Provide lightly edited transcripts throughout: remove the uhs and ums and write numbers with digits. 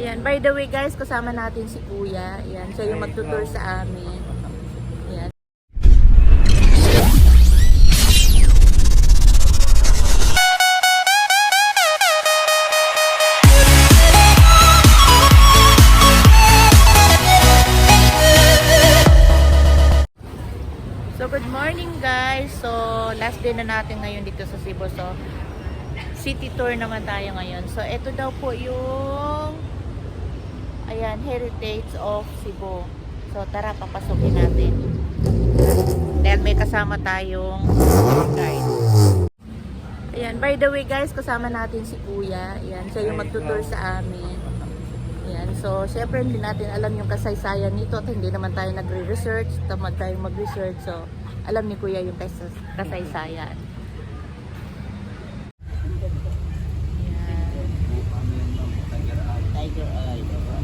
Ayan, by the way guys, kasama natin si Kuya. Ayan, siya yung magtutur sa amin. Ayan. So good morning guys. So last day na natin ngayon dito sa Cebu. So city tour naman tayo ngayon. So ito daw po yung Heritage of Cebu. So tara, papasukin natin. Dahil may kasama tayong guide. Ayan, by the way guys, kasama natin si Kuya. Ayan, siya yung magtutur sa amin. Ayan, so syempre hindi natin alam yung kasaysayan nito at hindi naman tayo nagre-research. Tamad tayo mag-research. So alam ni Kuya yung kasaysayan.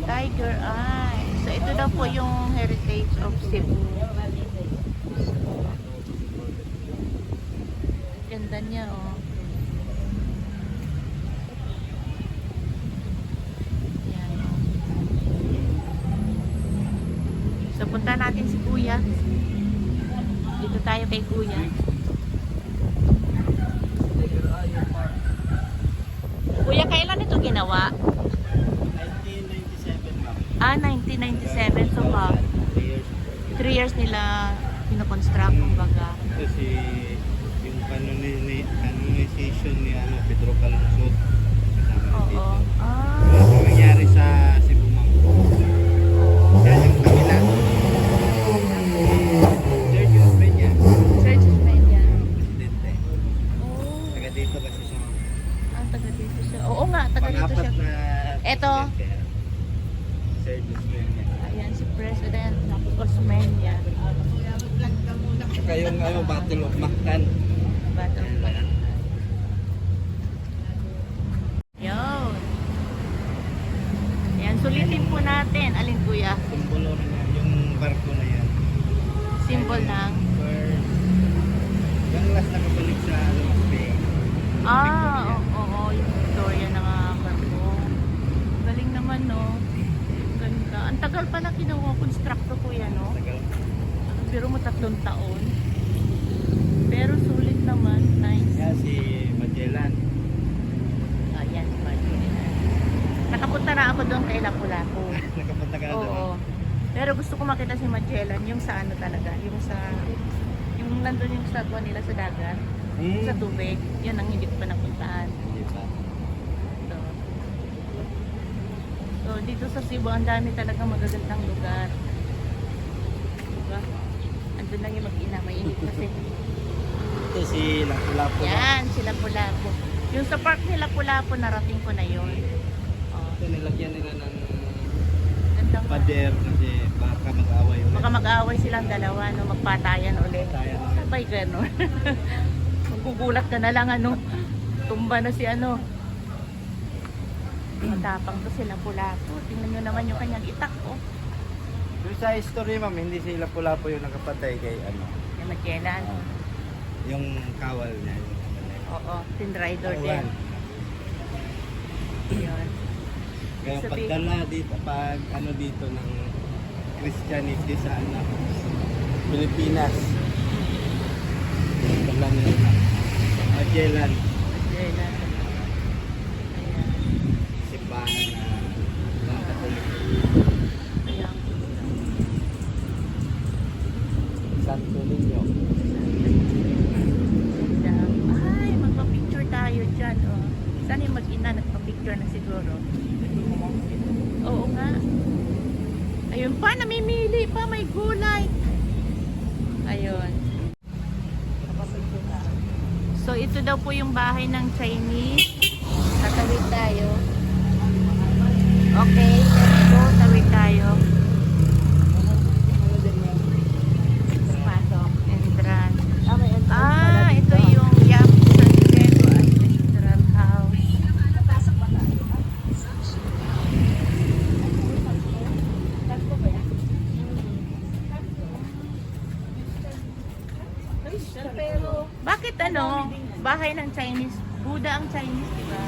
Tiger Eye. So ito daw po yung Heritage of Cebu. Ganda niya oh. Yan, oh. So punta natin si Kuya. Dito tayo kay Kuya. Kuya, kailan ito ginawa? 1997. So ba? 3 years nila pinoconstruct, kumbaga. Kasi yung canonization ni Pedro Calungsod kasama dito. Ano nangyari sa Cebu Mangko? Yan yung kanila. Sergio Peña. Sergio Peña. Presidente. Taga dito kasi siya. Taga dito siya. Oo nga, taga dito siya. Eto. Sergio Peña. Ayan si President Osmeña. Saka yung Battle of Mactan. Battle of Mactan. Yun. Ayan, sulitin po natin. Alin Kuya? Simbolo rin yan, yung barko na yan. Symbol ng? Yung last nakabalik sa Bay. Oo, yung Victoria na nga barko. Galing naman, no? Ganda. Ang tagal pala constructo Kuya, no? Tagal. Pero mo 3 taon. Pero sulit naman. Nice. Yan si Magellan. Ayan si Magellan. Nakapunta na ako doon kay Lapu-Lapu. Nakapunta ka na doon. Oo. Pero gusto ko makita si Magellan, yung sa ano talaga, yung nandun yung statwa nila sa dagat, sa tubig, yun ang hindi ko pa napuntahan. Hindi pa. So dito sa Cebu, ang dami talaga magagandang lugar. Diba? Andun lang yung mag-ina, mainit kasi. Ito si Lapu-Lapu. Yan, si Lapu-Lapu. Yung sa park ni Lapu-Lapu, narating ko na yun. Ito nilagyan nila ng Gandang pader kasi baka mag-away ulit. baka mag-away silang dalawa, no? Magpatayan ulit. Patayan ulit. Sabay gano'n. Magugulat ka na lang, ano. Tumba na si ano. Matapang to si Lapu-Lapu. Tingnan nyo naman yung kanyang itak, oh. Yung sa history ma'am, hindi si Lapu-Lapu yung nakapatay kay ano. Yung Magellan. Yung kawal niya. Oo, Tin Rider din. Awan. Yun. Kaya Sabi- pagdala dito, pag ano dito ng Christianity sa ano, Pilipinas. Pagdala nila Magellan. Magellan. Ayan. Simbahan na ng Katolik. Ayan. Santo Niño. Ay, magpa-picture tayo dyan, oh. Saan yung mag-ina nagpa-picture na siguro? Oo nga. Ayun pa, namimili pa, may gulay. Ayun. So, ito daw po yung bahay ng Chinese. Tatawid tayo. Okay, let's go. Tawid tayo. Pasok. Entrance. Ito yung Yap San Diego Ancestral House. Bakit ano? Bahay ng Chinese. Buddha ang Chinese, diba?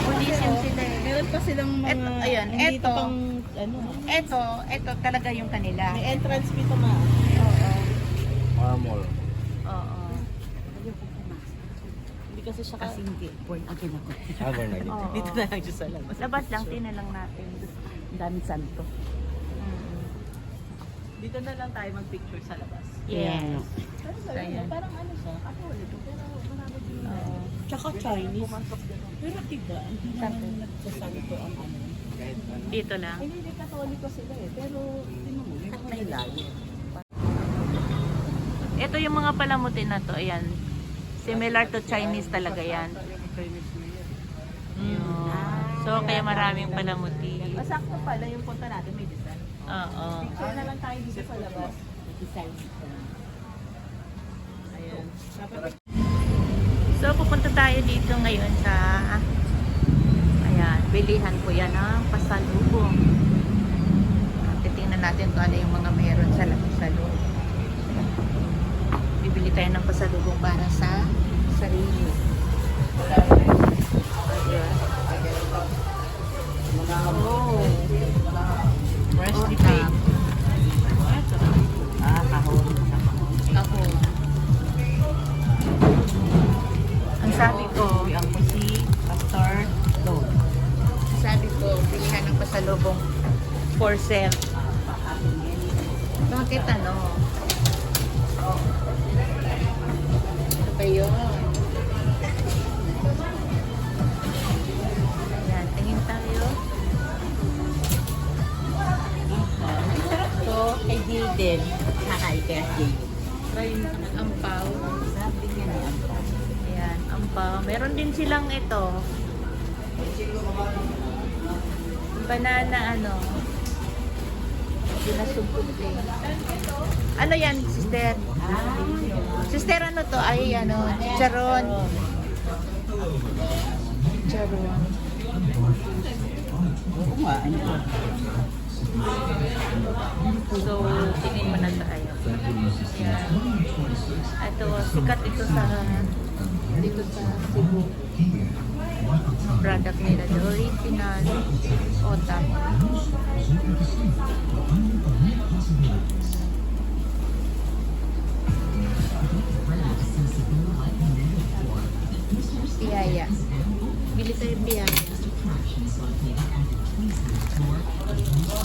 Buddhism sila eh. Meron pa silang mga, Eto, ayun, hindi eto. ito pang, ano, Ito talaga yung kanila. may entrance fee to ma. Oo. Marmol. Oo. Hindi kasi siya kasi hindi. Born again ako. Habang na Oo. Dito na lang siya sa labas. Labas lang, tingnan lang natin. Ang daming santo. Mm. Dito na lang tayo mag-picture sa labas. Yes. Pero Ayan. parang ano siya, Catholic. Pero marami din Oo. Tsaka Chinese. Pero tiga, hindi naman nagsasanto ang ano. Kahit ano. Dito lang. Hindi Katoliko sila eh. Pero, tinan mo, may mga layo. Ito yung mga palamutin na to. Ayan. Similar to Chinese talaga yan. Ayun. So, kaya maraming palamuti. Masakto pala yung punta natin, may design. Oo. Picture na lang tayo dito sa labas. Design. Ayan. Dapat So, pupunta tayo dito ngayon sa ayan, bilihan ko yan ng pasalubong. Titingnan natin kung ano yung mga meron sa loob. Bibili tayo ng pasalubong para sa sarili. Ayan. Oh. freshly Oh, baked. Kahon. Ako. Ang sabi ko, Ang pusi, pastor, load. sabi ko, bilihan ng pasalubong for sale. Bakit ano? Ano ba yun? Ayan, tingin tayo. So, kay Jaden. Kakain kaya Jaden. Try mo ng ampaw. Sabi niya na ang Ayan, ampaw. Meron din silang ito. Banana ano. Dinasubog din. Ano yan, sister? Sister, ano to? Ay, ano, chicharon. Chicharon. Oo nga, ano to? So, tingin mo na tayo. Yan. Ito, sikat ito sa dito sa Cebu. Product nila, the original Otak. Piyaya. Bili tayo piyaya.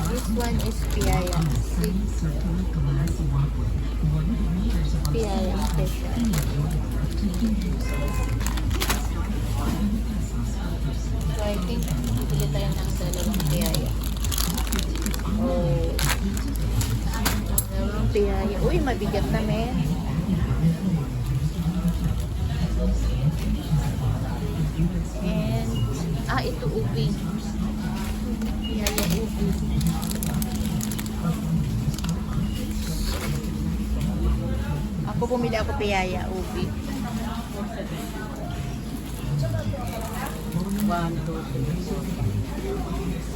This one is piyaya. Piyaya special. So I think bili tayo ng dalawang piyaya. Oh. Dalawang piyaya. Uy, mabigat na men. And, ito ubi. Piyaya ubi. Ako pumili ako piyaya ubi. 1, 2, 3, 4.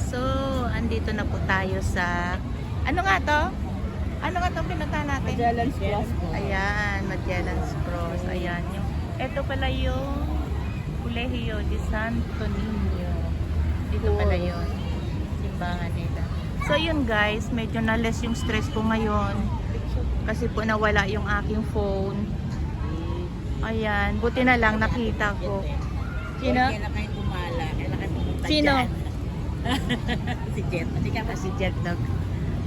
So, andito na po tayo sa ano nga to? Ano nga to pinuntahan natin? Magellan's Cross po. Ayan, Magellan's Cross. Ayan, yung ito pala yung Colegio de Santo Niño. Dito pala yun. Simbahan nila. So yun guys, medyo na-less yung stress ko ngayon. Kasi po nawala yung aking phone. Ayan, buti na lang nakita ko. Sino? Kaya na kayo kumala. Kaya na kayo pumunta Sino? dyan. Si Jet. Hindi ka Si Jetlag.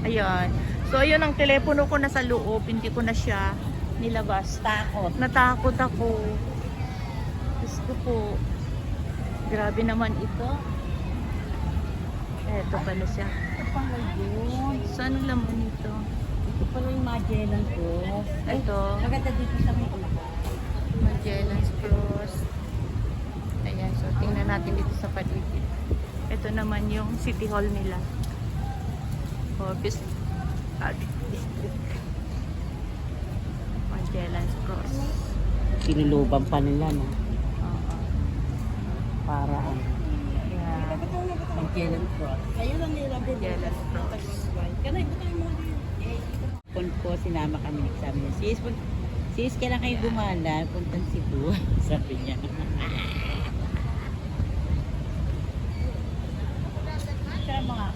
Ayan. So ayun ang telepono ko nasa loob, hindi ko na siya nilabas. takot. Natakot ako. Gusto ko. Grabe naman ito. Eto pala siya. Ito pala yun. So anong laman nito? Ito pala yung Magellan Cross. Ito, Maganda dito sa may ulo. Magellan's Cross. Ayan, so tingnan natin dito sa paligid. Ito naman yung City Hall nila. O, District. Magellan's Cross. Sinuluban pa nila, no? Oo. Para ano. Yeah. Magellan Cross. Ayun lang nila. Magellan's Cross. Kanay ko tayo mga Kung po sinama kami, sabi niya, sis, Sis, kailan kayo gumala? Puntang Cebu. Sabi niya. Siya mga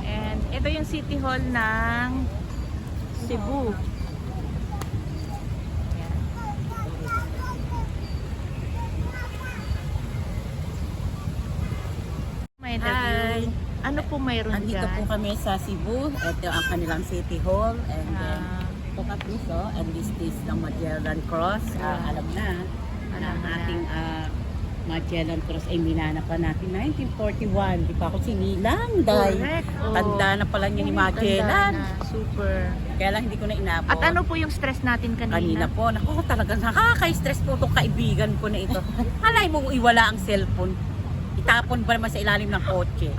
And ito yung City Hall ng Cebu. Ayan. May interview. Ano po mayroon Andito dyan? po kami sa Cebu. Ito ang kanilang City Hall. And then, Ah, look at this, oh. And this is the Magellan Cross. Alam na. Alam Ang na. ating Magellan Cross ay minana pa natin 1941. Di pa ako sinilang. Dahil correct. Oh. tanda na pala niya ni Tanda Magellan. na. Super. Kaya lang hindi ko na inabot. At ano po yung stress natin kanina? Kanina po, naku, talagang nakaka-stress po itong kaibigan ko na ito. Alay mo iwala ang cellphone. Itapon ba naman sa ilalim ng kotse?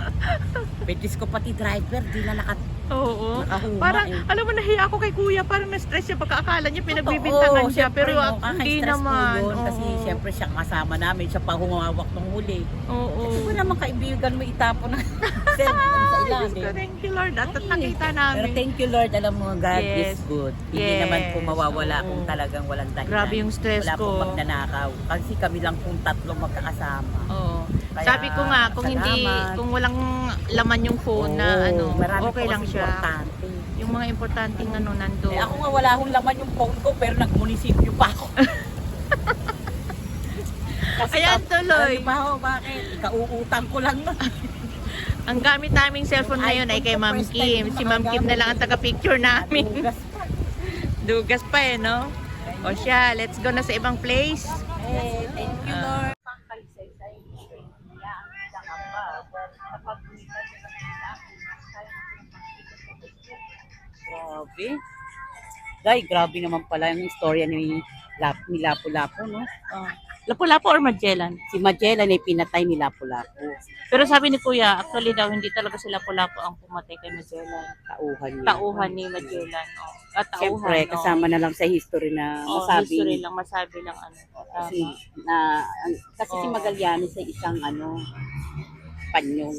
Betis ko pati driver, di na Oo. nakahuma Parang, eh. alam mo, nahiya ako kay kuya. Parang na-stress siya pagkaakala niya Totoo, pinagbibintangan siya. syempre, Pero no, hindi kaka-stress po naman. yun, kasi Oo. syempre siya kasama namin, siya pa humawak ng huli. Oo. Kasi mo naman kaibigan mo itapon ng cellphone sa Ay, Diyos ko, ilalim. thank you Lord. At Ay, nakita Pero namin. thank you Lord, alam mo, God Yes. is good. Hindi Yes. naman po mawawala Oo. kung talagang walang dahilan. Grabe yung stress Wala ko. pong magnanakaw. Kasi kami lang pong tatlong magkakasama. Oo. Kaya, Sabi ko nga, kung hindi, salamat. kung walang laman yung phone na Oo, ano, marami okay po lang kasi siya. importante. Yung mga importanteng ano nando. Eh, ako nga wala akong laman yung phone ko pero nagmunisipyo pa ako. Kasi Ayan, tuloy. Ano ba ako, bakit? Ikauutang ko lang nun. Ang gamit naming cellphone ngayon ay kay Ma'am First time Kim. ko Si Ma'am Kim na lang ang taga-picture namin. Adugas pa. Dugas pa eh, no? O siya, let's go na sa ibang place. Eh, thank you Ah. Lord. Grabe. Guy, grabe naman pala yung istorya ni Lapu-Lapu, no? Lapu-Lapu or Magellan? Si Magellan ay pinatay ni Lapu-Lapu. Pero sabi ni Kuya, actually daw, hindi talaga si Lapu-Lapu ang pumatay kay Magellan. Tauhan niya. Tauhan ni Magellan. Oh. At tauhan, Siyempre, kasama na lang sa history na history masabi. lang, masabi lang ano. Kasi, Tama. kasi si Oo. Magallanes ay isang panyong.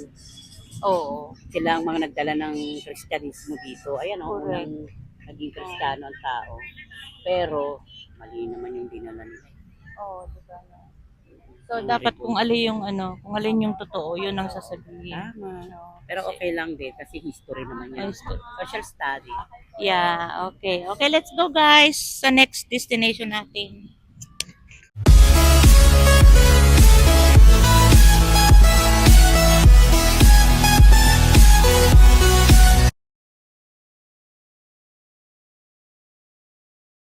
Oo. Sila ang mga nagdala ng Kristyanismo dito. Ayan o, Correct. unang naging Kristiyano ang tao. Pero, mali naman yung dinala nila. Oo, diba na. So, dapat kung alin yung ano, kung alin yung totoo, yun ang sasabihin. Tama. No? Pero okay lang din kasi history naman yan. Social study. Yeah, okay. Okay, let's go guys sa next destination natin.